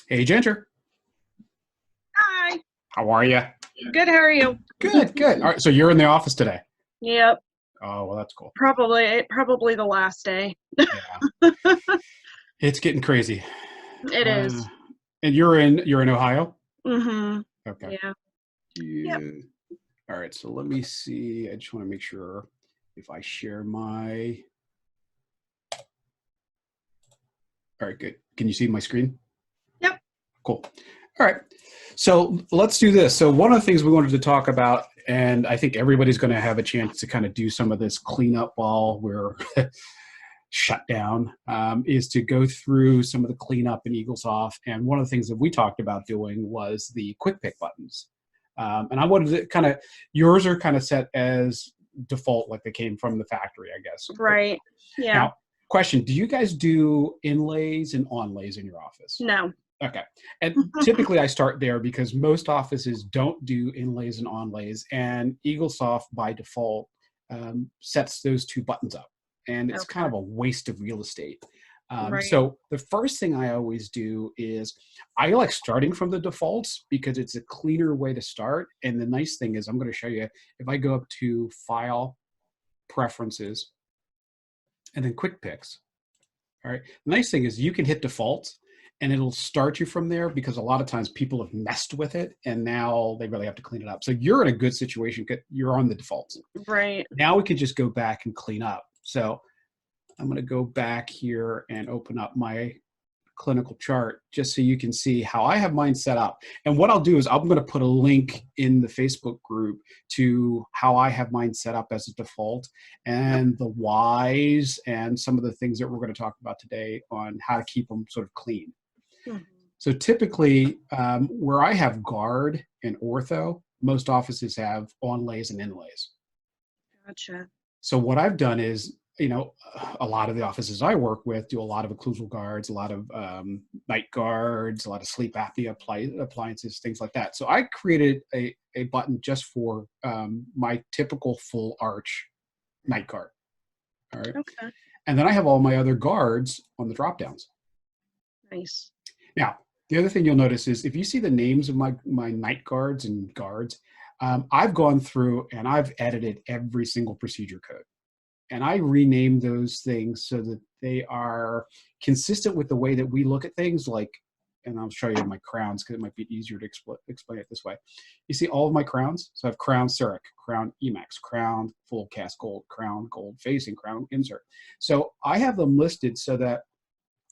Hey, Ginger. Hi. How are you? Good. How are you? Good, good. All right, so you're in the office today. Yep. Oh, well, that's cool. Probably the last day. Yeah, it's getting crazy. It Uh, is. and you're in Ohio? Mm-hmm. Okay. Yeah. Yep. You, all right, so let me see. I just want to make sure if I share my. All right, good. Can you see my screen? Yep. Cool. All right. So let's do this. So one of the things we wanted to talk about, and I think everybody's going to have a chance to kind of do some of this cleanup while we're shut down, is to go through some of the cleanup in Eaglesoft. And one of the things that we talked about doing was the QuickPick buttons. And I wanted to kind of, yours are kind of set as default, like they came from the factory, I guess. Right. Yeah. Now, question, do you guys do inlays and onlays in your office? No. Okay. And typically I start there because most offices don't do inlays and onlays, and Eaglesoft by default sets those two buttons up. And it's kind Okay. of a waste of real estate. Right. So the first thing I always do is I like starting from the defaults because it's a cleaner way to start. And the nice thing is I'm going to show you if I go up to File, Preferences, and then Quick Picks. All right. The nice thing is you can hit defaults and it'll start you from there because a lot of times people have messed with it and now they really have to clean it up. So you're in a good situation because you're on the defaults. Right. Now we can just go back and clean up. So I'm going to go back here and open up my clinical chart just so you can see how I have mine set up. And what I'll do is I'm going to put a link in the Facebook group to how I have mine set up as a default and the whys and some of the things that we're going to talk about today on how to keep them sort of clean. Mhm. So typically where I have guard and ortho, most offices have onlays and inlays. Gotcha. So what I've done is, a lot of the offices I work with do a lot of occlusal guards, a lot of night guards, a lot of sleep apnea appliances, things like that. So I created a button just for my typical full arch night guard. All right. Okay. And then I have all my other guards on the drop downs. Nice. Now, the other thing you'll notice is if you see the names of my night guards and guards, I've gone through and I've edited every single procedure code. And I renamed those things so that they are consistent with the way that we look at things like, and I'll show you my crowns because it might be easier to explain it this way. You see all of my crowns? So I have crown CEREC, crown Emax, crown full cast gold, crown gold facing, crown insert. So I have them listed so that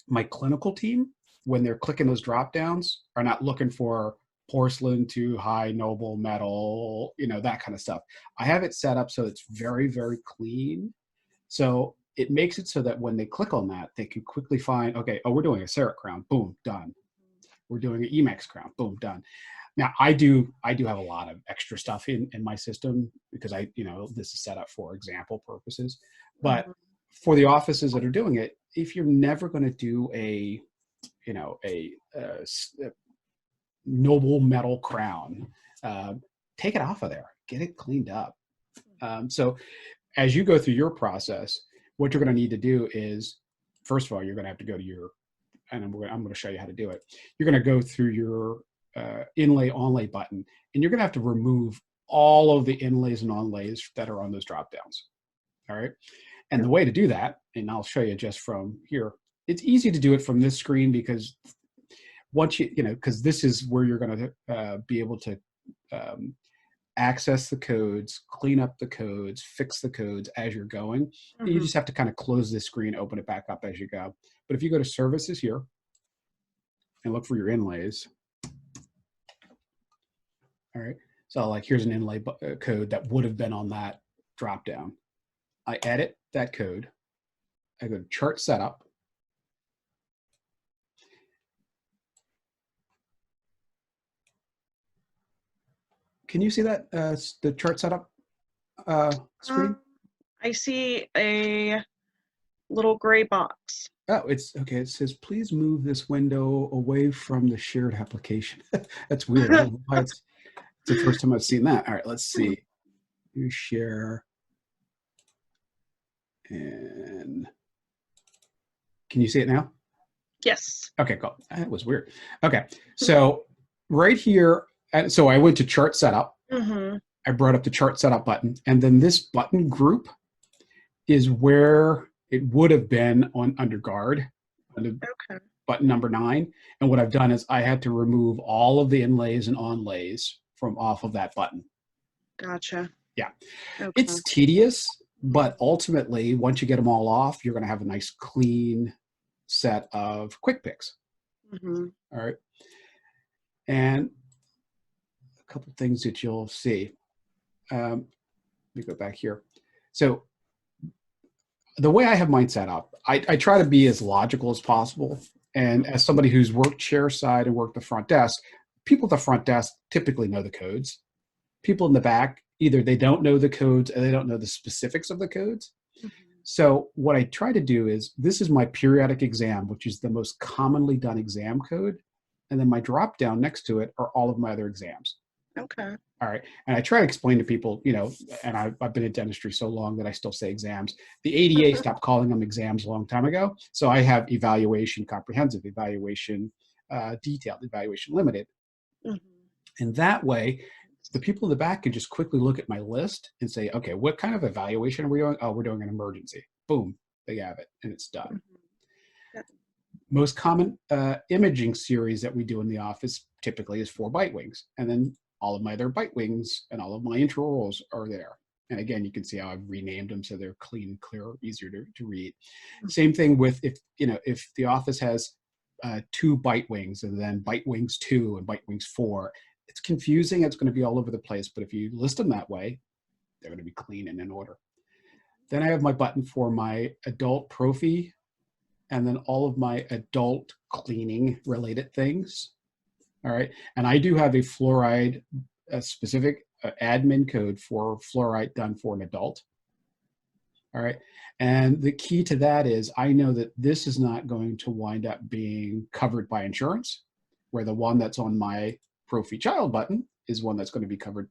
my clinical team, when they're clicking those drop downs, are not looking for porcelain to high noble metal, that kind of stuff. I have it set up so it's very, very clean. So it makes it so that when they click on that, they can quickly find, okay, oh, we're doing a CEREC crown, boom, done. We're doing an Emax crown, boom, done. Now I do have a lot of extra stuff in my system because this is set up for example purposes. But Mhm. for the offices that are doing it, if you're never going to do a noble metal crown, take it off of there, get it cleaned up. So as you go through your process, what you're going to need to do is, first of all, you're going to have to go to your, and I'm going to show you how to do it. You're going to go through your inlay onlay button, and you're going to have to remove all of the inlays and onlays that are on those drop downs. All right. And the way to do that, and I'll show you just from here, it's easy to do it from this screen because once because this is where you're going to be able to um, access the codes, clean up the codes, fix the codes as you're going. You Mhm. just have to kind of close this screen, open it back up as you go. But if you go to services here and look for your inlays, all right. So like here's an inlay code that would have been on that drop down. I edit that code. I go to chart setup. Can you see that the chart setup screen? Um, I see a little gray box. Oh, it's okay. It says, please move this window away from the shared application. That's weird. I don't know why it's the first time I've seen that. All right, let's see. You share. And can you see it now? Yes. Okay, cool. That was weird. Okay, so right here, so I went to chart setup. Mm-hmm. I brought up the chart setup button, and then this button group is where it would have been on under guard, under Okay. button number 9. And what I've done is I had to remove all of the inlays and onlays from off of that button. Gotcha. Yeah. Okay. It's tedious, but ultimately, once you get them all off, you're going to have a nice clean set of QuickPicks. Mm-hmm. All right. And a couple things that you'll see. Let me go back here. So the way I have mine set up, I try to be as logical as possible. And as somebody who's worked chair side and worked the front desk, people at the front desk typically know the codes. People in the back, either they don't know the codes or they don't know the specifics of the codes. Mm-hmm. So what I try to do is, this is my periodic exam, which is the most commonly done exam code. And then my drop down next to it are all of my other exams. Okay. All right. And I try to explain to people, and I've been in dentistry so long that I still say exams. The ADA stopped calling them exams a long time ago. So I have evaluation comprehensive, evaluation detailed, evaluation limited. Mm-hmm. And that way, the people in the back can just quickly look at my list and say, okay, what kind of evaluation are we doing? Oh, we're doing an emergency. Boom, they have it, and it's done. Mm-hmm. Most common imaging series that we do in the office typically is 4 bite wings. And then all of my other bite wings and all of my intramurals are there. And again, you can see how I've renamed them so they're clean, clear, easier to read. Same thing with if the office has 2 bite wings and then bite wings 2 and bite wings 4, it's confusing. It's going to be all over the place. But if you list them that way, they're going to be clean and in order. Then I have my button for my adult prophy and then all of my adult cleaning related things. All right. And I do have a fluoride, a specific admin code for fluoride done for an adult. All right. And the key to that is I know that this is not going to wind up being covered by insurance, where the one that's on my Prophy Child button is one that's going to be covered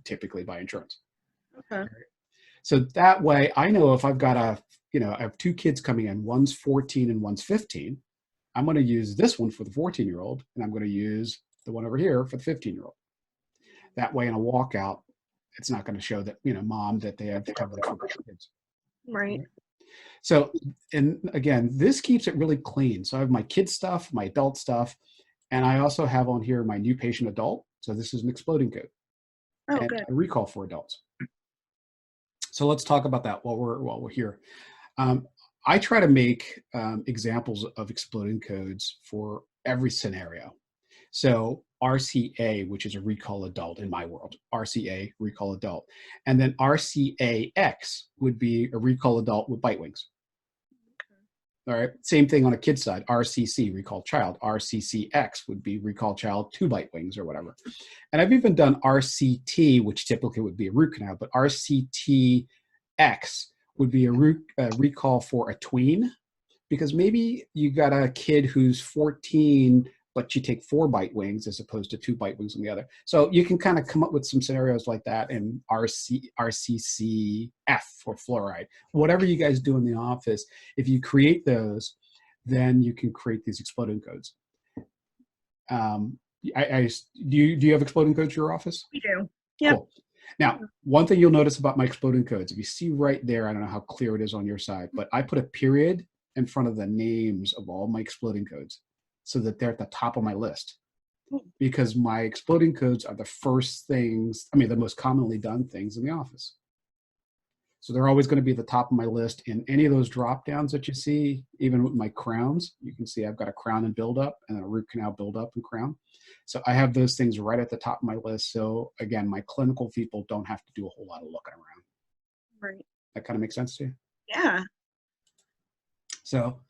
typically by insurance. Okay. Right. So that way I know if I've got I have 2 kids coming in, one's 14 and one's 15. I'm going to use this one for the 14-year-old, and I'm going to use the one over here for the 15-year-old. That way in a walkout, it's not going to show that, mom, that they have coverage for kids. Right. So, and again, this keeps it really clean. So I have my kid stuff, my adult stuff, and I also have on here my new patient adult. So this is an exploding code. Oh, and good. a recall for adults. So let's talk about that while we're here. I try to make examples of exploding codes for every scenario. So RCA, which is a recall adult in my world, RCA, recall adult. And then RCAX would be a recall adult with bite wings. All right, same thing on a kid's side, RCC, recall child. RCCX would be recall child, 2 bite wings or whatever. And I've even done RCT, which typically would be a root canal, but RCTX would be a recall for a tween, because maybe you got a kid who's 14, but you take 4 bite wings as opposed to 2 bite wings on the other. So you can kind of come up with some scenarios like that in RCCF for fluoride. Whatever you guys do in the office, if you create those, then you can create these exploding codes. Do you have exploding codes for your office? We do. Yeah. Cool. Now, one thing you'll notice about my exploding codes, if you see right there, I don't know how clear it is on your side, but I put a period in front of the names of all my exploding codes so that they're at the top of my list, because my exploding codes are the first things, the most commonly done things in the office. So they're always going to be at the top of my list. In any of those drop downs that you see, even with my crowns, you can see I've got a crown and build up and then a root canal build up and crown. So I have those things right at the top of my list. So again, my clinical people don't have to do a whole lot of looking around. Right. That kind of makes sense to you? Yeah. So,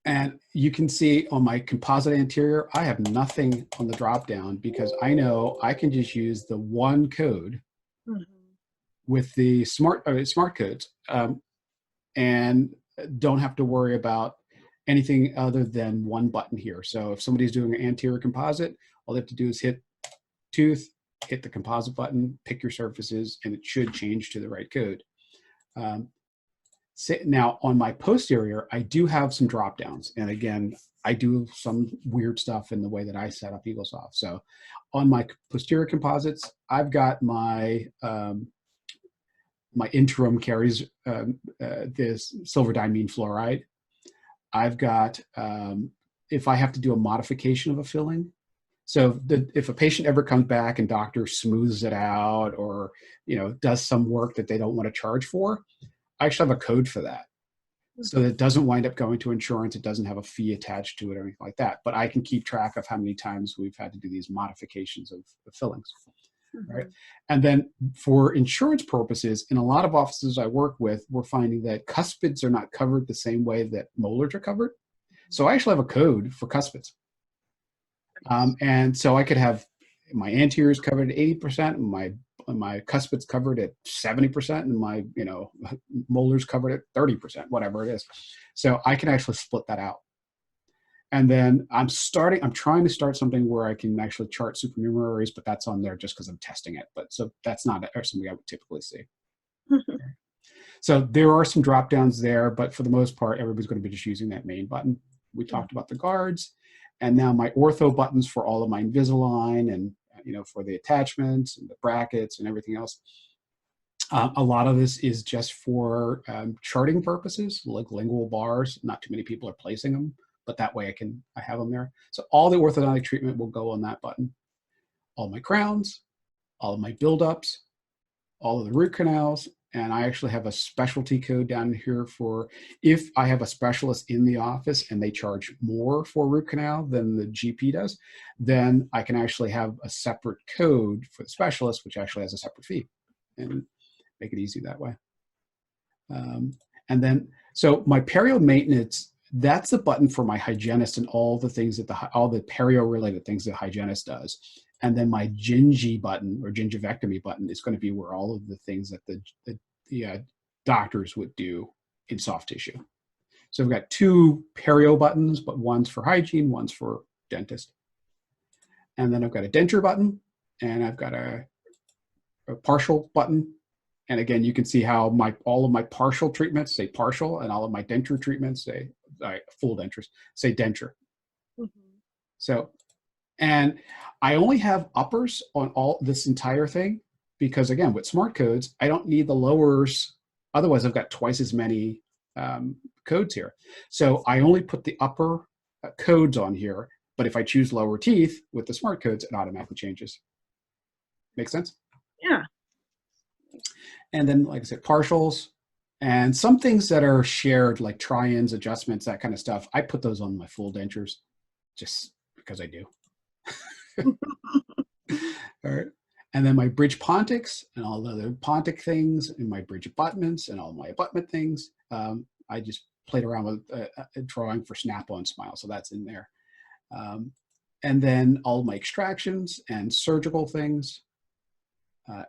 and you can see on my composite anterior, I have nothing on the drop down because I know I can just use the one code with the smart codes, and don't have to worry about anything other than one button here. So if somebody's doing an anterior composite, all they have to do is hit tooth, hit the composite button, pick your surfaces, and it should change to the right code. Now on my posterior, I do have some drop downs. And again, I do some weird stuff in the way that I set up Eaglesoft. So on my posterior composites, I've got my my interim carries this silver diamine fluoride. I've got, if I have to do a modification of a filling, so if a patient ever comes back and doctor smooths it out or, does some work that they don't want to charge for, I actually have a code for that. So that it doesn't wind up going to insurance. It doesn't have a fee attached to it or anything like that. But I can keep track of how many times we've had to do these modifications of fillings. Right. And then for insurance purposes, in a lot of offices I work with, we're finding that cuspids are not covered the same way that molars are covered. So I actually have a code for cuspids. And so I could have my anteriors covered at 80%, and my cuspids covered at 70%, and my molars covered at 30%, whatever it is. So I can actually split that out. And then I'm trying to start something where I can actually chart supernumeraries, but that's on there just because I'm testing it. But so that's not something I would typically see. So there are some drop downs there, but for the most part, everybody's going to be just using that main button. We talked about the guards, and now my ortho buttons for all of my Invisalign and for the attachments and the brackets and everything else. A lot of this is just for charting purposes, like lingual bars. Not too many people are placing them, but that way I have them there. So all the orthodontic treatment will go on that button. All my crowns, all of my buildups, all of the root canals, and I actually have a specialty code down here for if I have a specialist in the office and they charge more for root canal than the GP does, then I can actually have a separate code for the specialist, which actually has a separate fee, and make it easy that way. And then, so my perio maintenance, that's the button for my hygienist and all the things that all the perio related things that hygienist does. And then my gingy button or gingivectomy button is going to be where all of the things that the doctors would do in soft tissue. So we've got two perio buttons, but one's for hygiene, one's for dentist. And then I've got a denture button, and I've got a partial button. And again, you can see how all of my partial treatments say partial, and all of my denture treatments say full dentures say denture. So, and I only have uppers on all this entire thing because, again, with smart codes, I don't need the lowers. Otherwise, I've got twice as many codes here. So I only put the upper codes on here. But if I choose lower teeth with the smart codes, it automatically changes. Make sense? Yeah. And then, like I said, partials and some things that are shared, like try-ins, adjustments, that kind of stuff. I put those on my full dentures just because I do. All right. And then my bridge pontics and all the other pontic things and my bridge abutments and all my abutment things. I just played around with a drawing for snap-on smile. So that's in there. And then all my extractions and surgical things.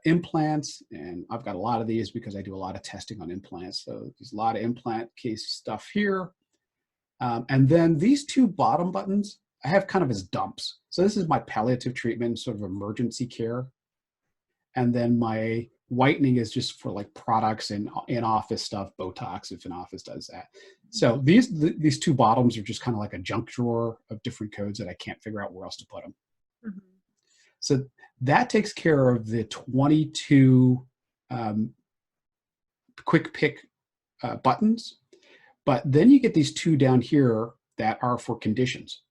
Implants, and I've got a lot of these because I do a lot of testing on implants. So there's a lot of implant case stuff here. And then these two bottom buttons, I have kind of as dumps. So this is my palliative treatment, sort of emergency care. And then my whitening is just for like products and in-office stuff, Botox if an office does that. So these two bottoms are just kind of like a junk drawer of different codes that I can't figure out where else to put them. So that takes care of the 22 QuickPick buttons. But then you get these two down here that are for conditions.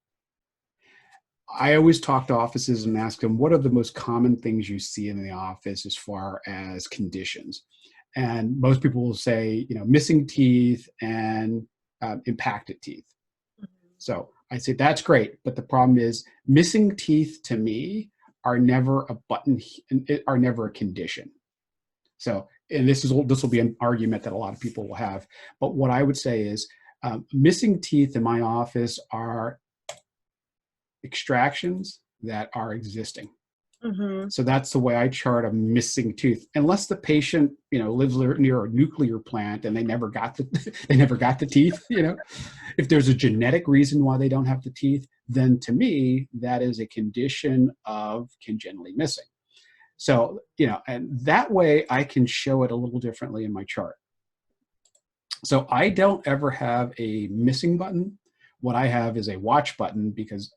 I always talk to offices and ask them, what are the most common things you see in the office as far as conditions? And most people will say, missing teeth and impacted teeth. So I say, that's great. But the problem is missing teeth to me are never a button, are never a condition. So, and this will be an argument that a lot of people will have. But what I would say is missing teeth in my office are extractions that are existing. So that's the way I chart a missing tooth, unless the patient, lives near a nuclear plant and they never got the teeth. If there's a genetic reason why they don't have the teeth, then to me that is a condition of congenitally missing. So and that way I can show it a little differently in my chart. So I don't ever have a missing button. What I have is a watch button because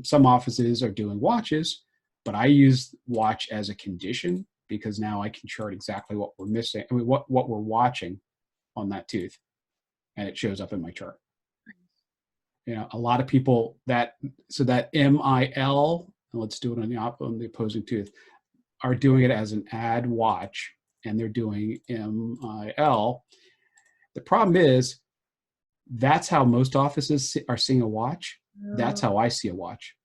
some offices are doing watches, but I use watch as a condition because now I can chart exactly what we're missing, I mean, what we're watching on that tooth, and it shows up in my chart. You know, a lot of people that that MIL, and let's do it on the opposing tooth, are doing it as an add watch, and they're doing MIL. The problem is that's how most offices are seeing a watch. That's how I see a watch.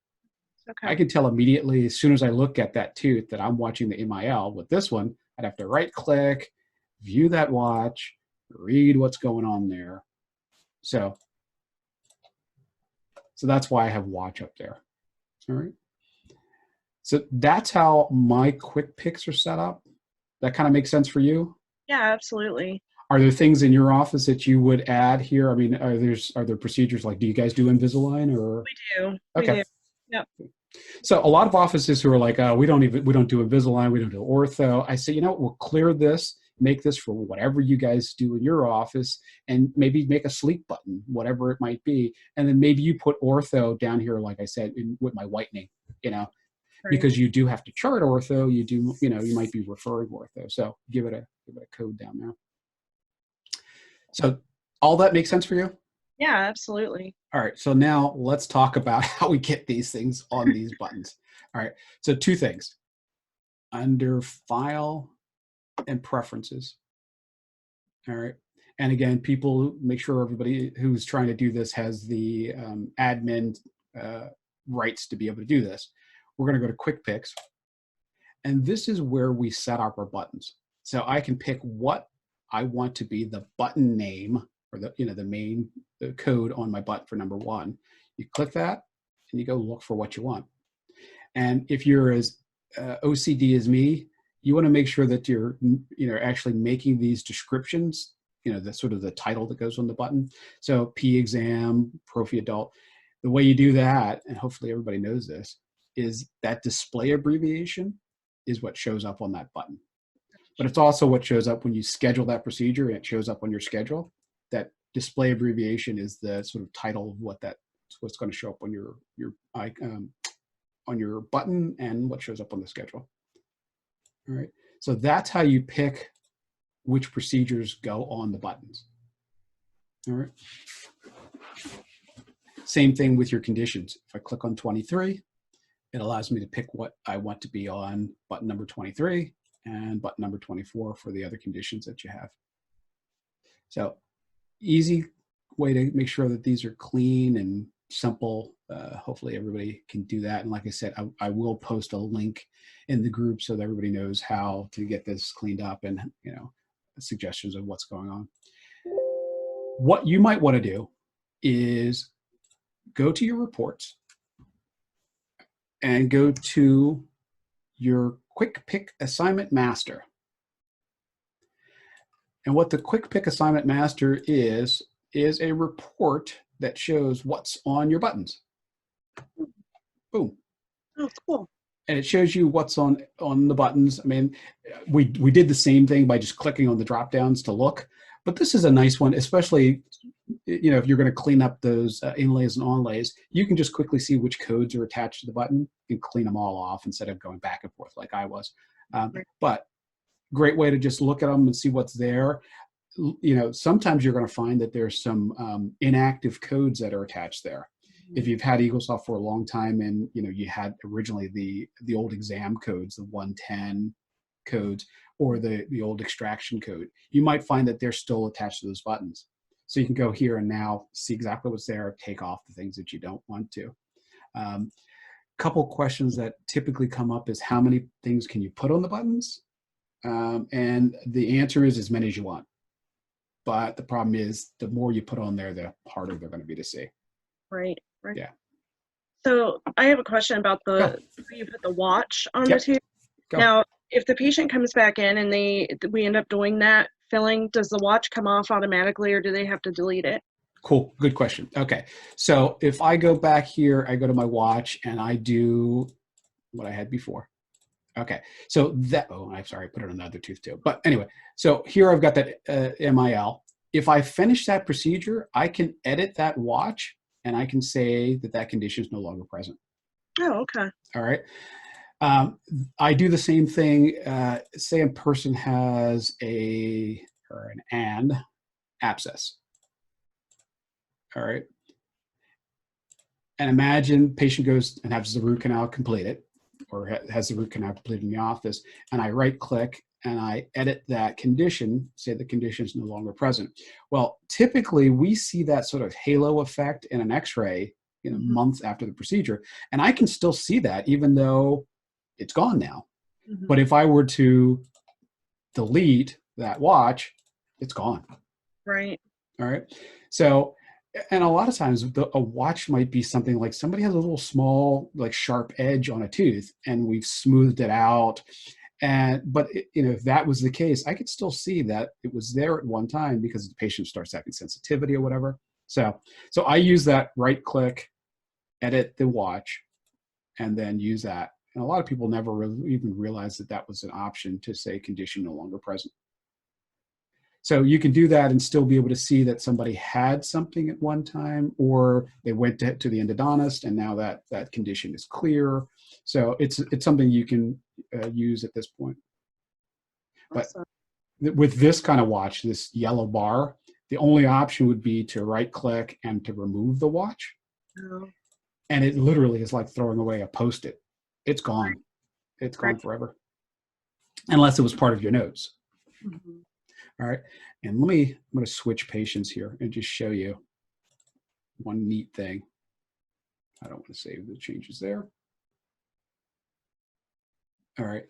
Okay. I can tell immediately as soon as I look at that tooth that I'm watching the MIL. With this one, I'd have to right click, view that watch, read what's going on there. So that's why I have watch up there. All right. So that's how my quick picks are set up. That kind of makes sense for you? Yeah, absolutely. Are there things in your office that you would add here? I mean, are there procedures like, do you guys do Invisalign or? We do. Okay. We do. Yep. So a lot of offices who are like, we don't do Invisalign, we don't do ortho. I say, you know, we'll clear this, make this for whatever you guys do in your office, and maybe make a sleep button, whatever it might be, and then maybe you put ortho down here, like I said, with my whitening, you know, Right. because you do have to chart ortho. You do, you know, you might be referring ortho, so give it a code down there. So all that makes sense for you? Yeah, absolutely. All right, so now let's talk about how we get these things on these buttons. All right, so two things. Under File and Preferences. All right, and again, people make sure everybody who's trying to do this has the admin rights to be able to do this. We're going to go to QuickPicks, and this is where we set up our buttons. So I can pick what I want to be the button name, or the code on my button for number one. You click that and you go look for what you want. And if you're as OCD as me, you want to make sure that you're actually making these descriptions, the sort of the title that goes on the button. So P exam, Prophy adult. The way you do that, and hopefully everybody knows this, is that display abbreviation is what shows up on that button. But it's also what shows up when you schedule that procedure, and it shows up on your schedule. That display abbreviation is the sort of title of what's going to show up on your button and what shows up on the schedule. All right, so that's how you pick which procedures go on the buttons. All right. Same thing with your conditions. If I click on 23, it allows me to pick what I want to be on button number 23 and button number 24 for the other conditions that you have. So easy way to make sure that these are clean and simple. Hopefully everybody can do that. And like I said, I will post a link in the group so that everybody knows how to get this cleaned up and suggestions of what's going on. What you might want to do is go to your reports and go to your QuickPick Assignment Master. And what the QuickPick Assignment Master is a report that shows what's on your buttons. Boom. Oh, cool. And it shows you what's on the buttons. I mean, we did the same thing by just clicking on the drop downs to look, but this is a nice one, especially if you're going to clean up those inlays and onlays. You can just quickly see which codes are attached to the button and clean them all off instead of going back and forth like I was. But great way to just look at them and see what's there. Sometimes you're going to find that there's some inactive codes that are attached there. If you've had Eaglesoft for a long time and you had originally the old exam codes, the 110 codes, or the old extraction code, you might find that they're still attached to those buttons. So you can go here and now see exactly what's there, take off the things that you don't want to. Couple questions that typically come up is how many things can you put on the buttons? And the answer is as many as you want. But the problem is the more you put on there, the harder they're going to be to see. Right. Yeah. So I have a question about you put the watch on the tooth. Now, if the patient comes back in and we end up doing that filling, does the watch come off automatically or do they have to delete it? Cool. Good question. Okay. So if I go back here, I go to my watch and I do what I had before. Okay. So I'm sorry, I put it on the other tooth too. But anyway, so here I've got that MIL. If I finish that procedure, I can edit that watch and I can say that that condition is no longer present. Oh, okay. All right. I do the same thing. Say a person has an abscess. All right. And imagine patient goes and has the root canal completed, or has the root canal completed in the office, and I right click and I edit that condition, say the condition is no longer present. Well, typically we see that sort of halo effect in an x-ray months after the procedure, and I can still see that even though it's gone now. But if I were to delete that watch, it's gone. Right. All right. So, and a lot of times a watch might be something like somebody has a little small, like sharp edge on a tooth and we've smoothed it out. But if that was the case, I could still see that it was there at one time because the patient starts having sensitivity or whatever. So I use that right click, edit the watch, and then use that. And a lot of people never really even realize that that was an option to say condition no longer present. So you can do that and still be able to see that somebody had something at one time, or they went to the endodontist and now that condition is clear. So it's something you can use at this point. Awesome. But with this kind of watch, this yellow bar, the only option would be to right click and to remove the watch. Oh. And it literally is like throwing away a Post-it. It's gone. It's gone forever. Unless it was part of your notes. Mm-hmm. All right, and I'm going to switch patients here and just show you one neat thing. I don't want to save the changes there. All right,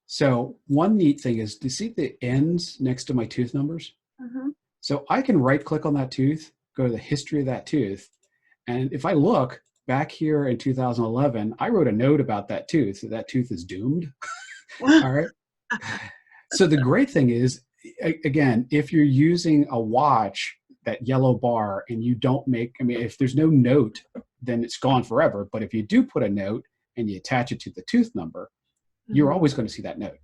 so one neat thing is, do you see the ends next to my tooth numbers? Mm-hmm. So I can right click on that tooth, go to the history of that tooth, and if I look back here in 2011, I wrote a note about that tooth, so that tooth is doomed. All right. So the great thing is, again, if you're using a watch, that yellow bar, and you don't if there's no note, then it's gone forever. But if you do put a note and you attach it to the tooth number, you're always going to see that note.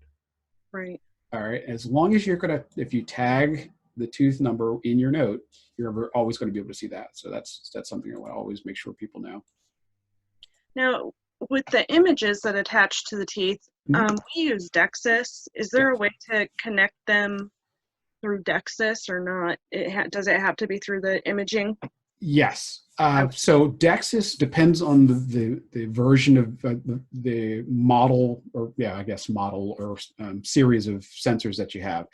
Right. All right. As long as if you tag the tooth number in your note, you're always going to be able to see that. So that's something I want to always make sure people know. Now, with the images that attach to the teeth, we use DEXIS. Is there a way to connect them through DEXIS or not? Does it have to be through the imaging? Yes. So DEXIS depends on the version of the model, or model or series of sensors that you have.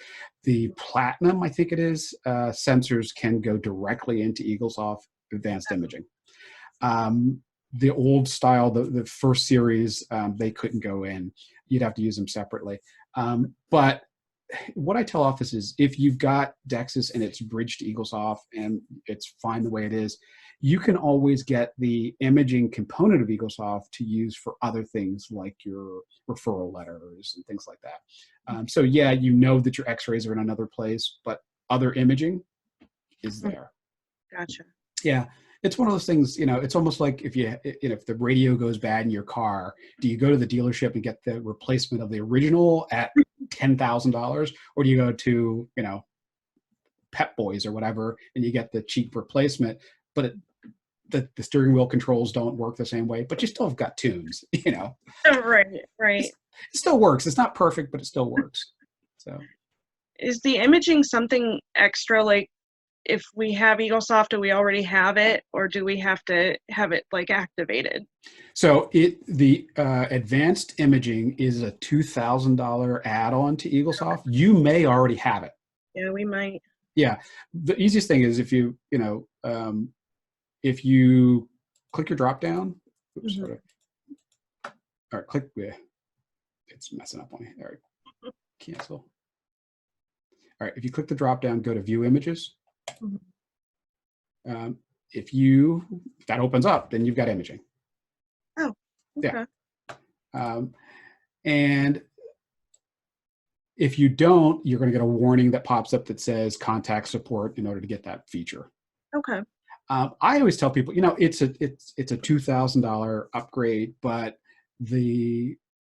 The Platinum, I think it is, sensors can go directly into Eaglesoft Advanced Imaging. The old style, the first series, they couldn't go in. You'd have to use them separately. But what I tell offices, if you've got DEXIS and it's bridged to Eaglesoft and it's fine the way it is, you can always get the imaging component of Eaglesoft to use for other things like your referral letters and things like that. So yeah, you know that your x-rays are in another place, but other imaging is there. Gotcha. Yeah. It's one of those things, it's almost like if the radio goes bad in your car, do you go to the dealership and get the replacement of the original at $10,000, or do you go to, Pep Boys or whatever, and you get the cheap replacement, but the steering wheel controls don't work the same way, but you still have got tunes, Right. It still works. It's not perfect, but it still works. So, is the imaging something extra, like if we have Eaglesoft, do we already have it, or do we have to have it like activated? So the advanced imaging is a $2,000 add-on to Eaglesoft. You may already have it. Yeah, we might. Yeah, the easiest thing is if you click your drop down. Oops, all right, click. Yeah, it's messing up on me. All right, cancel. All right, if you click the drop down, go to View Images. If that opens up, then you've got imaging. Oh, okay. Yeah. And if you don't, you're going to get a warning that pops up that says contact support in order to get that feature. Okay. I always tell people, it's a $2,000 upgrade, but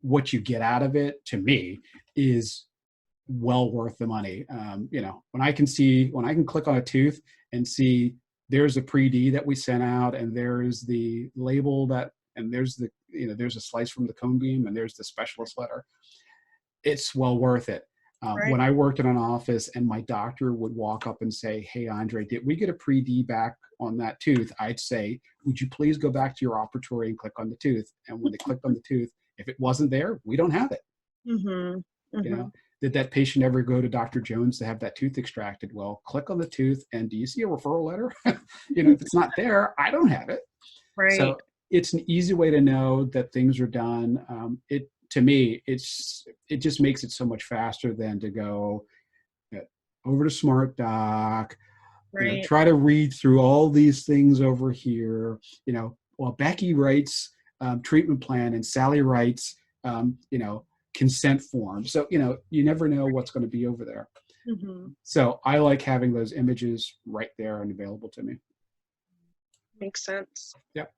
what you get out of it, to me, is well worth the money. You know, when I can click on a tooth and see there's a pre-D that we sent out, and there's the label that, and there's the, you know, there's a slice from the cone beam, and there's the specialist letter, it's well worth it. Right. When I worked in an office and my doctor would walk up and say, "Hey, Andre, did we get a pre-D back on that tooth?" I'd say, "Would you please go back to your operatory and click on the tooth?" And when they clicked on the tooth, if it wasn't there, we don't have it. Mm-hmm. You Mm-hmm. know, did that patient ever go to Dr. Jones to have that tooth extracted? Well, click on the tooth, and do you see a referral letter? You know, if it's not there, I don't have it. Right. So it's an easy way to know that things are done. To me, it just makes it so much faster than to go over to SmartDoc, you know, Right. try to read through all these things over here. You know, well, Becky writes treatment plan and Sally writes, you know, consent form. So, you know, you never know what's going to be over there. Mm-hmm. So I like having those images right there and available to me. Makes sense. Yep.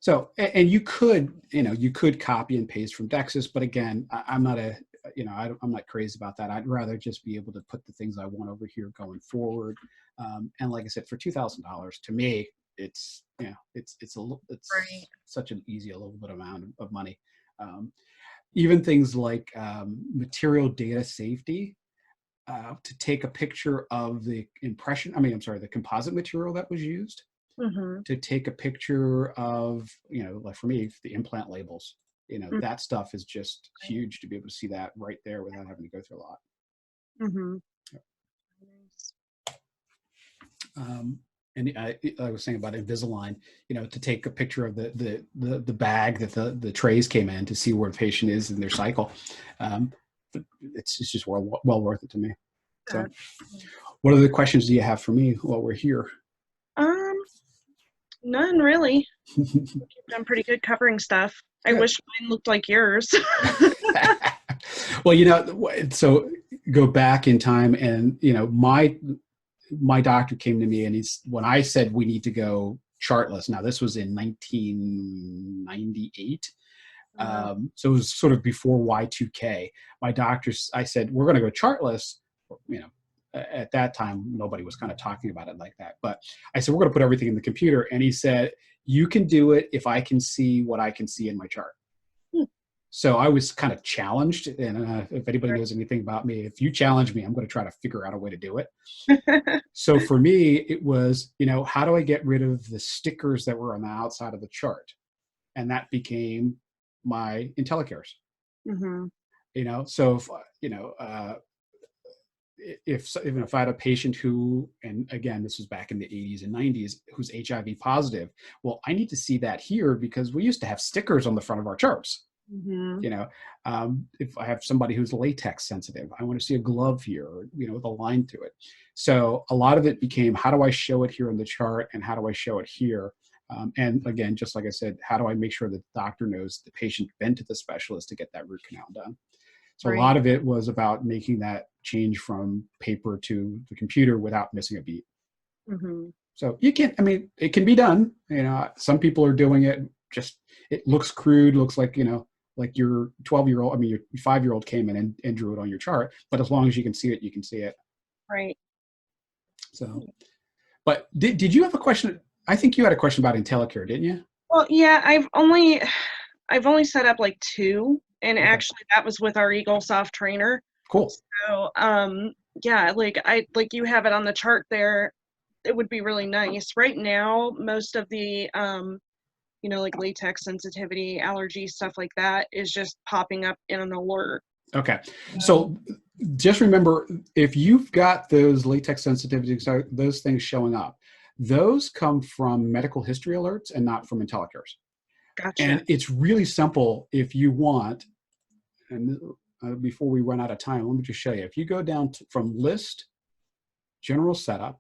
So, and you could, you know, you could copy and paste from Dexis, but again, I'm not a, you know, I'm not crazy about that. I'd rather just be able to put the things I want over here going forward. And like I said, for $2,000, to me, it's, you know, it's Right. such an easy, a little bit amount of money. Even things like material data safety, to take a picture of the the composite material that was used, Mm-hmm. to take a picture of, you know, like for me, the implant labels, you know, that stuff is just huge to be able to see that right there without having to go through a lot. Mm-hmm. And I was saying about Invisalign, you know, to take a picture of the bag that the trays came in to see where the patient is in their cycle. It's just well worth it to me. So what other questions do you have for me while we're here? None really. You've done pretty good covering stuff. I wish mine looked like yours. Well, you know, so go back in time, and you know, my doctor came to me, and when I said we need to go chartless. Now this was in 1998. So it was sort of before Y2K. I said, we're going to go chartless. You know, at that time, nobody was kind of talking about it like that. But I said, we're going to put everything in the computer. And he said, you can do it if I can see what I can see in my chart. So I was kind of challenged. And if anybody knows anything about me, if you challenge me, I'm going to try to figure out a way to do it. So for me, it was, you know, how do I get rid of the stickers that were on the outside of the chart? And that became my IntelliCares. Mm-hmm. You know, so if, you know, if I had a patient who, and again, this was back in the 80s and 90s, who's HIV positive, well, I need to see that here because we used to have stickers on the front of our charts. Mm-hmm. You know, if I have somebody who's latex sensitive, I want to see a glove here, or, you know, with a line to it. So a lot of it became, how do I show it here in the chart, and how do I show it here? And again, just like I said, how do I make sure that the doctor knows the patient been to the specialist to get that root canal done? So a lot of it was about making that change from paper to the computer without missing a beat. Mm-hmm. So you can't, I mean, it can be done. You know, some people are doing it, just, it looks crude, looks like, you know, like your 12-year-old, I mean, your 5-year-old came in and drew it on your chart, but as long as you can see it, you can see it. Right. So, but did you have a question? I think you had a question about IntelliCare, didn't you? Well, yeah, I've only set up like 2, and actually that was with our Eaglesoft trainer. Cool. So, yeah, like you have it on the chart there. It would be really nice. Right now, most of the you know, like latex sensitivity, allergy, stuff like that is just popping up in an alert. Okay. So just remember, if you've got those latex sensitivities, those things showing up, those come from medical history alerts and not from IntelliCares. Gotcha. And it's really simple if you want. And before we run out of time, let me just show you. If you go down from list, general setup,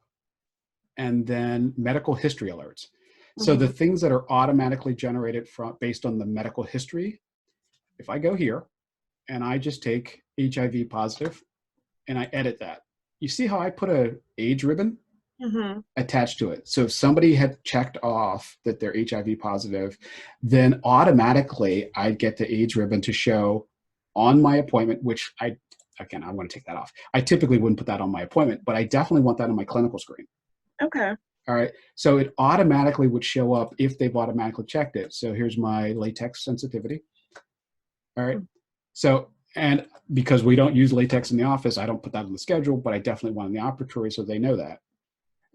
and then medical history alerts. So the things that are automatically generated based on the medical history, if I go here and I just take HIV positive and I edit that, you see how I put a age ribbon attached to it. So if somebody had checked off that they're HIV positive, then automatically I'd get the age ribbon to show on my appointment, which again, I want to take that off. I typically wouldn't put that on my appointment, but I definitely want that on my clinical screen. Okay. All right. So it automatically would show up if they've automatically checked it. So here's my latex sensitivity. All right. So, and because we don't use latex in the office, I don't put that on the schedule, but I definitely want in the operatory so they know that.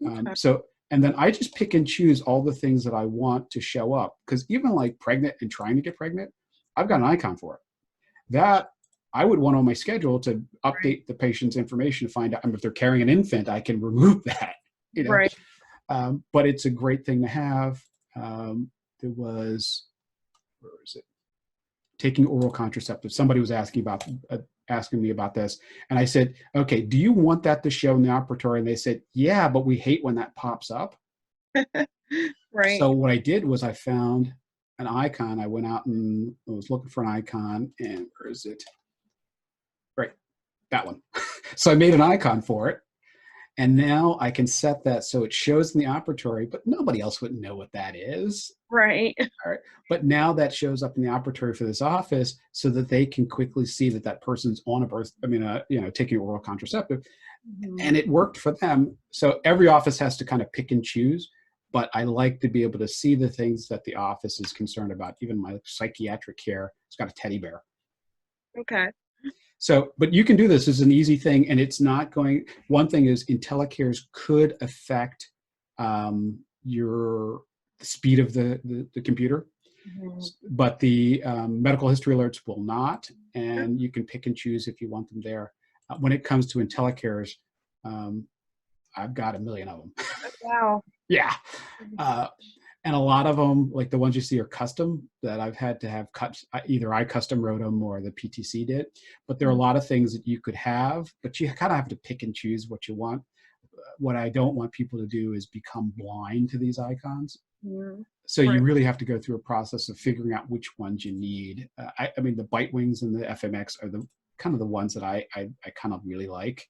Okay. And then I just pick and choose all the things that I want to show up. Because even like pregnant and trying to get pregnant, I've got an icon for it. That I would want on my schedule to update the patient's information to find out if they're carrying an infant, I can remove that, you know. Right. But it's a great thing to have. There was, where is it? Taking oral contraceptives. Somebody was asking me about this, and I said, "Okay, do you want that to show in the operatory?" And they said, "Yeah, but we hate when that pops up." Right. So what I did was I found an icon. I went out and I was looking for an icon, and where is it? Right, that one. So I made an icon for it. And now I can set that so it shows in the operatory, but nobody else would know what that is. Right. All right. But now that shows up in the operatory for this office so that they can quickly see that that person's on taking oral contraceptive. And it worked for them. So every office has to kind of pick and choose. But I like to be able to see the things that the office is concerned about. Even my psychiatric care, it's got a teddy bear. Okay. So, but you can do this as an easy thing, and it's not going. One thing is, IntelliCares could affect your speed of the computer, but the medical history alerts will not, and you can pick and choose if you want them there. When it comes to IntelliCares, I've got 1 million of them. Wow. Yeah. And a lot of them, like the ones you see, are custom that I've had to have cut. Either I custom wrote them or the PTC did. But there are a lot of things that you could have, but you kind of have to pick and choose what you want. What I don't want people to do is become blind to these icons. So you really have to go through a process of figuring out which ones you need. I mean, the Bite Wings and the FMX are the kind of the ones that I kind of really like.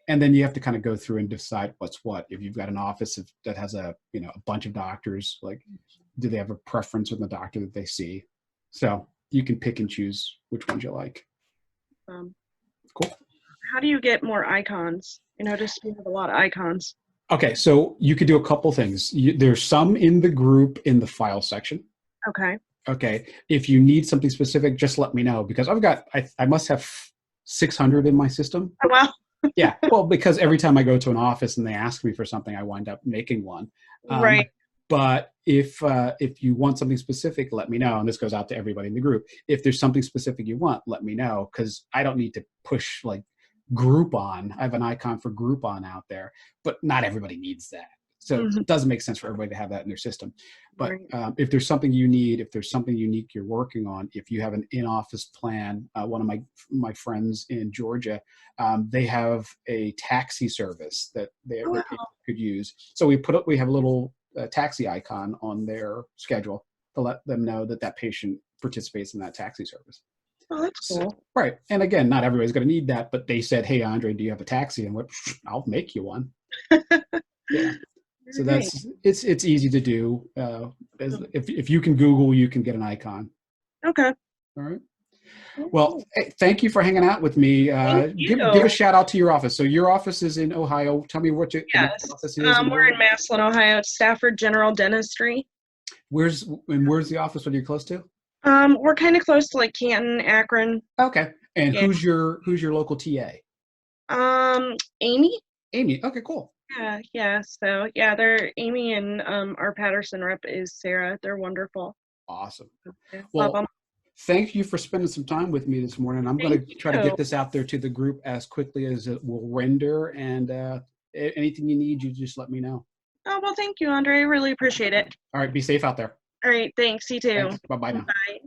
And then you have to kind of go through and decide what's what. If you've got an office that has a bunch of doctors, like, do they have a preference with the doctor that they see? So you can pick and choose which ones you like. Cool. How do you get more icons? I noticed you have a lot of icons. Okay, so you could do a couple things. There's some in the group in the file section. Okay. Okay. If you need something specific, just let me know, because I must have 600 in my system. Oh, wow. Yeah, well, because every time I go to an office and they ask me for something, I wind up making one. Right. But if you want something specific, let me know. And this goes out to everybody in the group. If there's something specific you want, let me know, because I don't need to push like Groupon. I have an icon for Groupon out there, but not everybody needs that. So it doesn't make sense for everybody to have that in their system. But if there's something you need, if there's something unique you're working on, if you have an in-office plan, one of my friends in Georgia, they have a taxi service that people could use. So we have a little taxi icon on their schedule to let them know that that patient participates in that taxi service. Oh, that's cool. So, right. And again, not everybody's going to need that, but they said, "Hey, Andre, do you have a taxi?" And I'll make you one. Yeah. So it's easy to do. If you can Google, you can get an icon. Okay. All right. Well, hey, thank you for hanging out with me. Give a shout out to your office. So your office is in Ohio. Tell me what your office is. We're in Massillon, Ohio. Stafford General Dentistry. Where's the office? What are you close to? We're kind of close to like Canton, Akron. Okay. And who's your local TA? Amy. Amy. Okay, cool. Yeah. So yeah, they're Amy, and our Patterson rep is Sarah. They're wonderful. Awesome. Okay. Well, thank you for spending some time with me this morning. I'm going to try to get this out there to the group as quickly as it will render. And anything you need, you just let me know. Oh, well, thank you, Andre. I really appreciate it. All right. Be safe out there. All right. Thanks. You too. Bye-bye now. Bye.